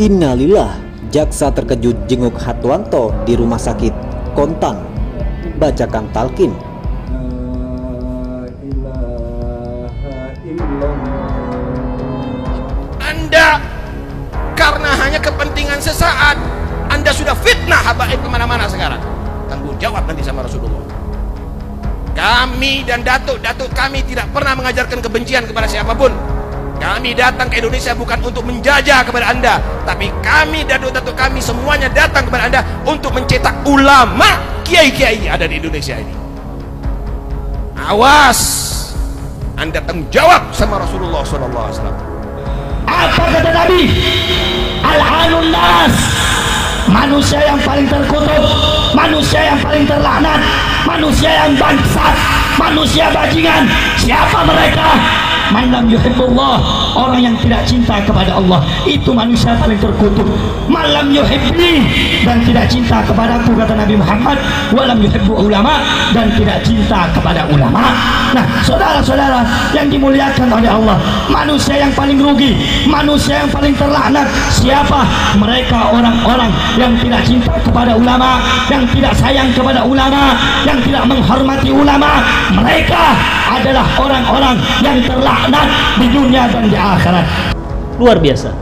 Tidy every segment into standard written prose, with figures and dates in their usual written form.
Innalillah, jaksa terkejut jenguk Hatwanto di rumah sakit Kontan, bacakan talqin. Anda karena hanya kepentingan sesaat, Anda sudah fitnah habaib kemana-mana sekarang. Tanggung jawab nanti sama Rasulullah. Kami dan datuk-datuk kami tidak pernah mengajarkan kebencian kepada siapapun. Kami datang ke Indonesia bukan untuk menjajah kepada Anda, tapi kami, datuk-datuk kami semuanya datang kepada Anda untuk mencetak ulama, kiai-kiai ada di Indonesia ini. Awas, Anda tanggung jawab sama Rasulullah SAW. Apa kata Nabi? Al-anun nas, manusia yang paling terkutuk, manusia yang paling terlaknat, manusia yang bangsat, manusia bajingan. Siapa mereka? Man lam yuhibbullah, orang yang tidak cinta kepada Allah, itu manusia paling terkutuk. Man lam yuhibbi, dan tidak cinta kepadaku, kata Nabi Muhammad. Wa lam yuhibbu ulama, dan tidak cinta kepada ulama. Nah, saudara-saudara yang dimuliakan oleh Allah, manusia yang paling rugi, manusia yang paling terlaknat, siapa? Mereka orang-orang yang tidak cinta kepada ulama, yang tidak sayang kepada ulama, yang tidak menghormati ulama. Mereka adalah orang-orang yang terlaknat di dunia dan di akhirat. Luar biasa,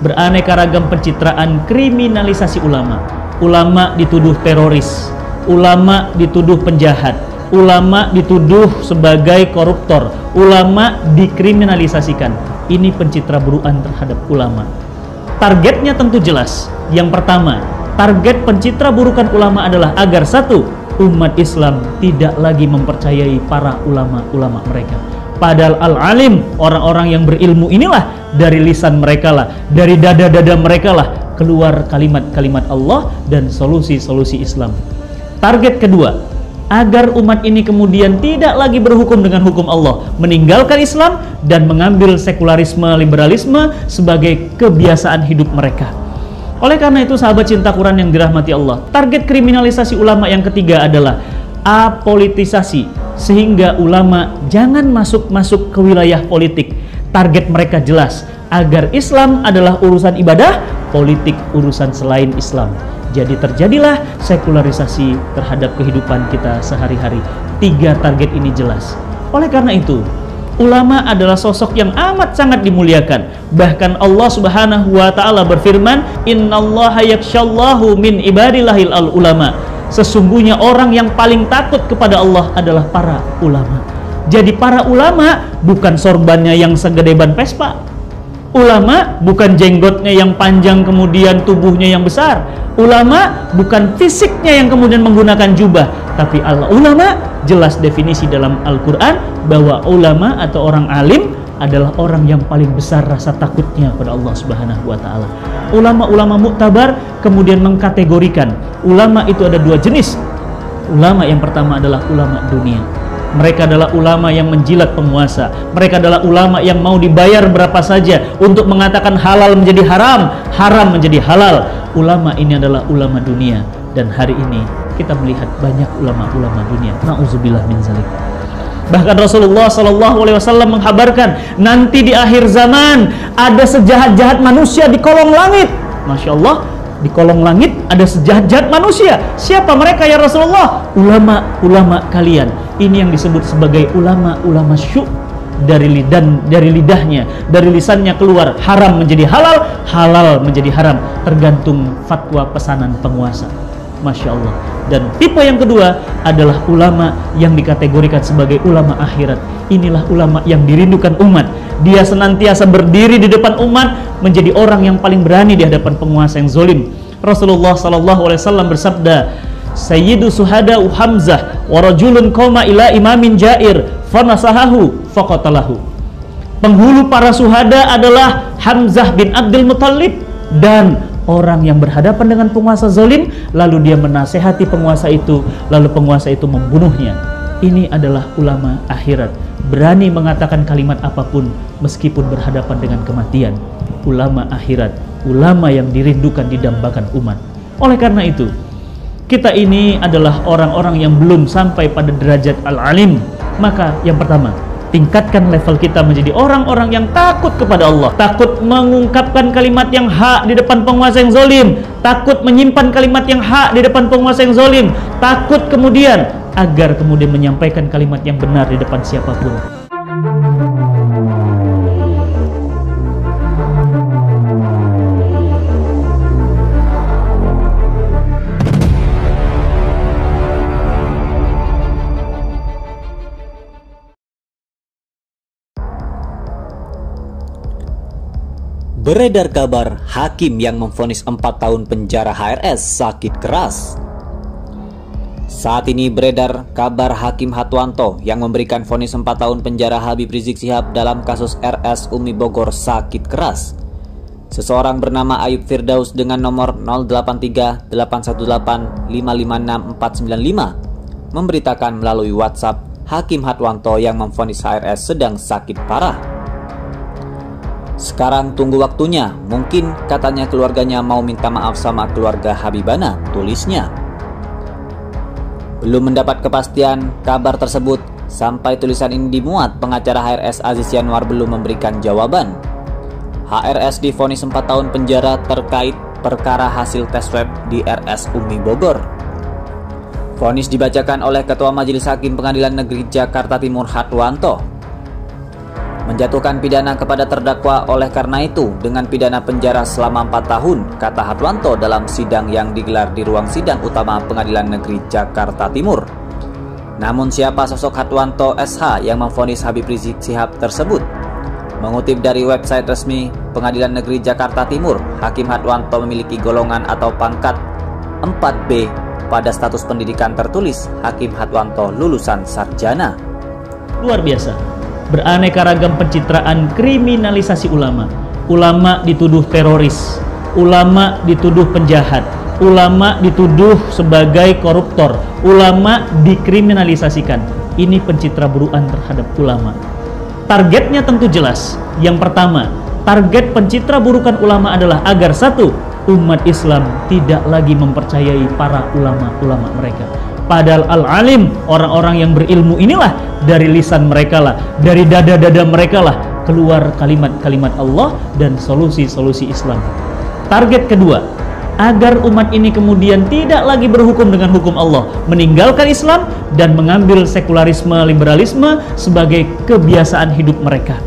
beraneka ragam pencitraan kriminalisasi ulama. Ulama dituduh teroris, ulama dituduh penjahat, ulama dituduh sebagai koruptor, ulama dikriminalisasikan. Ini pencitraburuan terhadap ulama. Targetnya tentu jelas. Yang pertama, target pencitraburukan ulama adalah agar satu, umat Islam tidak lagi mempercayai para ulama-ulama mereka. Padahal al-alim, orang-orang yang berilmu inilah, dari lisan mereka lah, dari dada-dada mereka lah keluar kalimat-kalimat Allah dan solusi-solusi Islam. Target kedua, agar umat ini kemudian tidak lagi berhukum dengan hukum Allah, meninggalkan Islam dan mengambil sekularisme, liberalisme sebagai kebiasaan hidup mereka. Oleh karena itu, sahabat cinta Quran yang dirahmati Allah, target kriminalisasi ulama yang ketiga adalah apolitisasi, sehingga ulama jangan masuk-masuk ke wilayah politik. Target mereka jelas, agar Islam adalah urusan ibadah, politik urusan selain Islam. Jadi terjadilah sekularisasi terhadap kehidupan kita sehari-hari. Tiga target ini jelas. Oleh karena itu, ulama adalah sosok yang amat sangat dimuliakan. Bahkan Allah Subhanahu wa taala berfirman, "Innallaha yakhshallahu min ibadillahil ulama." Sesungguhnya orang yang paling takut kepada Allah adalah para ulama. Jadi para ulama bukan sorbannya yang segede ban Vespa. Ulama bukan jenggotnya yang panjang kemudian tubuhnya yang besar. Ulama bukan fisiknya yang kemudian menggunakan jubah, tapi ulama jelas definisi dalam Al-Quran bahwa ulama atau orang alim adalah orang yang paling besar rasa takutnya pada Allah Subhanahu wa taala. Ulama-ulama muktabar kemudian mengkategorikan ulama itu ada dua jenis. Ulama yang pertama adalah ulama dunia. Mereka adalah ulama yang menjilat penguasa. Mereka adalah ulama yang mau dibayar berapa saja untuk mengatakan halal menjadi haram, haram menjadi halal. Ulama ini adalah ulama dunia, dan hari ini kita melihat banyak ulama-ulama dunia. Nauzubillah min zalik. Bahkan Rasulullah SAW menghabarkan nanti di akhir zaman ada sejahat-jahat manusia di kolong langit. Masya Allah, di kolong langit ada sejahat-jahat manusia. Siapa mereka ya Rasulullah? Ulama-ulama kalian. Ini yang disebut sebagai ulama-ulama syuk. Dari lidahnya, dari lisannya keluar haram menjadi halal, halal menjadi haram, tergantung fatwa pesanan penguasa. Masya Allah. Dan tipe yang kedua adalah ulama yang dikategorikan sebagai ulama akhirat. Inilah ulama yang dirindukan umat. Dia senantiasa berdiri di depan umat, menjadi orang yang paling berani di hadapan penguasa yang zalim. Rasulullah SAW bersabda, Sayyidu suhada Hamzah wa rajulun qoma ila imamin jair fanasahahu faqatalahu. Penghulu para suhada adalah Hamzah bin Abdul Muttalib, dan orang yang berhadapan dengan penguasa zalim lalu dia menasehati penguasa itu, lalu penguasa itu membunuhnya. Ini adalah ulama akhirat, berani mengatakan kalimat apapun meskipun berhadapan dengan kematian. Ulama akhirat, ulama yang dirindukan, didambakan umat. Oleh karena itu, kita ini adalah orang-orang yang belum sampai pada derajat al-alim. Maka yang pertama, tingkatkan level kita menjadi orang-orang yang takut kepada Allah, takut mengungkapkan kalimat yang hak di depan penguasa yang zalim, takut menyimpan kalimat yang hak di depan penguasa yang zalim, takut kemudian agar kemudian menyampaikan kalimat yang benar di depan siapapun. Beredar kabar hakim yang memvonis 4 tahun penjara HRS sakit keras. Saat ini beredar kabar Hakim Hatwanto yang memberikan vonis 4 tahun penjara Habib Rizik Syihab dalam kasus RS Umi Bogor sakit keras. Seseorang bernama Ayub Firdaus dengan nomor 083818556495 memberitakan melalui WhatsApp Hakim Hatwanto yang memvonis HRS sedang sakit parah. Sekarang tunggu waktunya, mungkin katanya keluarganya mau minta maaf sama keluarga Habibana, tulisnya. Belum mendapat kepastian kabar tersebut, sampai tulisan ini dimuat, pengacara HRS Aziz Yanuar belum memberikan jawaban. HRS divonis 4 tahun penjara terkait perkara hasil tes swab di RS Umi Bogor. Vonis dibacakan oleh Ketua Majelis Hakim Pengadilan Negeri Jakarta Timur Hatwanto. Menjatuhkan pidana kepada terdakwa oleh karena itu dengan pidana penjara selama 4 tahun, kata Hatwanto dalam sidang yang digelar di ruang sidang utama Pengadilan Negeri Jakarta Timur. Namun siapa sosok Hatwanto SH yang memvonis Habib Rizik Syihab tersebut? Mengutip dari website resmi Pengadilan Negeri Jakarta Timur, Hakim Hatwanto memiliki golongan atau pangkat 4B pada status pendidikan tertulis Hakim Hatwanto lulusan sarjana. Luar biasa. Beraneka ragam pencitraan kriminalisasi ulama. Ulama dituduh teroris, ulama dituduh penjahat, ulama dituduh sebagai koruptor, ulama dikriminalisasikan. Ini pencitraburuan terhadap ulama. Targetnya tentu jelas. Yang pertama, target pencitraburukan ulama adalah agar satu, umat Islam tidak lagi mempercayai para ulama-ulama mereka. Padahal al-alim, orang-orang yang berilmu inilah, dari lisan mereka lah, dari dada-dada mereka lah keluar kalimat-kalimat Allah dan solusi-solusi Islam. Target kedua, agar umat ini kemudian tidak lagi berhukum dengan hukum Allah, meninggalkan Islam dan mengambil sekularisme, liberalisme sebagai kebiasaan hidup mereka.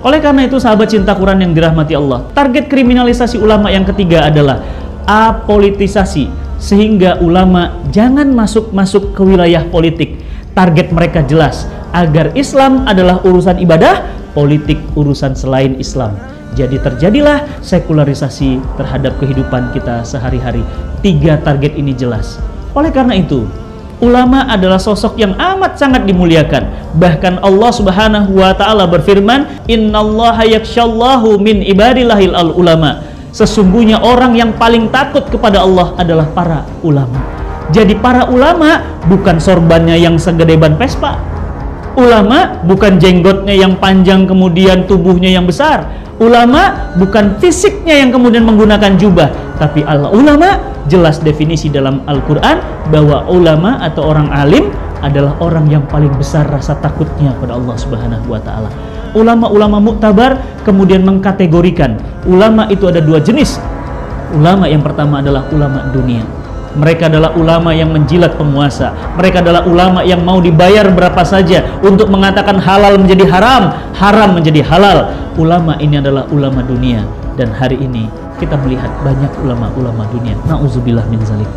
Oleh karena itu sahabat cinta Quran yang dirahmati Allah, target kriminalisasi ulama yang ketiga adalah apolitisasi, sehingga ulama jangan masuk ke wilayah politik. Target mereka jelas, agar Islam adalah urusan ibadah, politik urusan selain Islam. Jadi terjadilah sekularisasi terhadap kehidupan kita sehari-hari. 3 target ini jelas. Oleh karena itu, ulama adalah sosok yang amat sangat dimuliakan. Bahkan Allah Subhanahu wa taala berfirman, "Innallaha yakhshallahu min ibadillahil ulama." Sesungguhnya orang yang paling takut kepada Allah adalah para ulama. Jadi para ulama bukan sorbannya yang segede ban Vespa. Ulama bukan jenggotnya yang panjang kemudian tubuhnya yang besar. Ulama bukan fisiknya yang kemudian menggunakan jubah. Tapi ulama jelas definisi dalam Al-Quran bahwa ulama atau orang alim adalah orang yang paling besar rasa takutnya pada Allah Subhanahu wa taala. Ulama-ulama muktabar kemudian mengkategorikan ulama itu ada 2 jenis. Ulama yang pertama adalah ulama dunia. Mereka adalah ulama yang menjilat penguasa. Mereka adalah ulama yang mau dibayar berapa saja untuk mengatakan halal menjadi haram, haram menjadi halal. Ulama ini adalah ulama dunia. Dan hari ini kita melihat banyak ulama-ulama dunia. Na'udzubillah min zalik.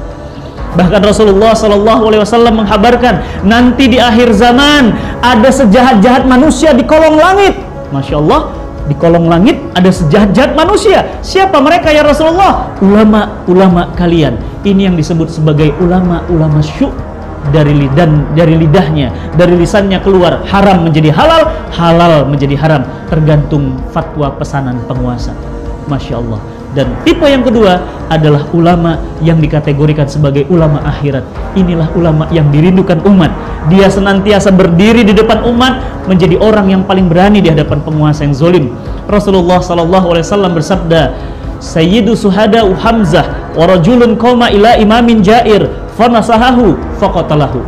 Bahkan Rasulullah SAW menghabarkan nanti di akhir zaman ada sejahat-jahat manusia di kolong langit. Masya Allah, di kolong langit ada sejahat-jahat manusia. Siapa mereka ya Rasulullah? Ulama-ulama kalian. Ini yang disebut sebagai ulama-ulama syuk. Dari lidahnya, dari lisannya keluar haram menjadi halal, halal menjadi haram, tergantung fatwa pesanan penguasa. Masya Allah. Dan tipe yang kedua adalah ulama yang dikategorikan sebagai ulama akhirat. Inilah ulama yang dirindukan umat. Dia senantiasa berdiri di depan umat, menjadi orang yang paling berani di hadapan penguasa yang zalim. Rasulullah SAW bersabda, Sayyidu suhada Hamzah wa rajulun qoma ila imamin jair fanasahahu faqatalahu.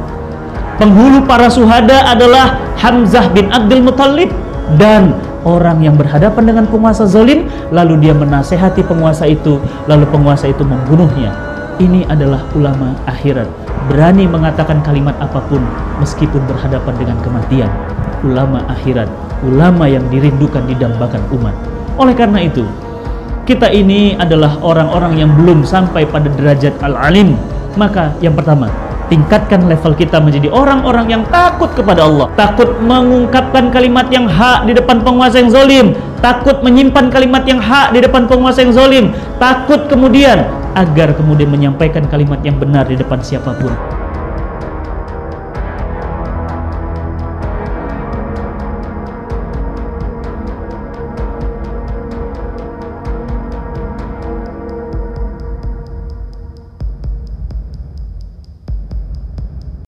Penghulu para syuhada adalah Hamzah bin Abdul Muthalib, dan orang yang berhadapan dengan penguasa zalim lalu dia menasehati penguasa itu, lalu penguasa itu membunuhnya. Ini adalah ulama akhirat, berani mengatakan kalimat apapun meskipun berhadapan dengan kematian. Ulama akhirat, ulama yang dirindukan, didambakan umat. Oleh karena itu, kita ini adalah orang-orang yang belum sampai pada derajat al-alim. Maka yang pertama, tingkatkan level kita menjadi orang-orang yang takut kepada Allah, takut mengungkapkan kalimat yang hak di depan penguasa yang zalim, takut menyimpan kalimat yang hak di depan penguasa yang zalim, takut kemudian agar kemudian menyampaikan kalimat yang benar di depan siapapun.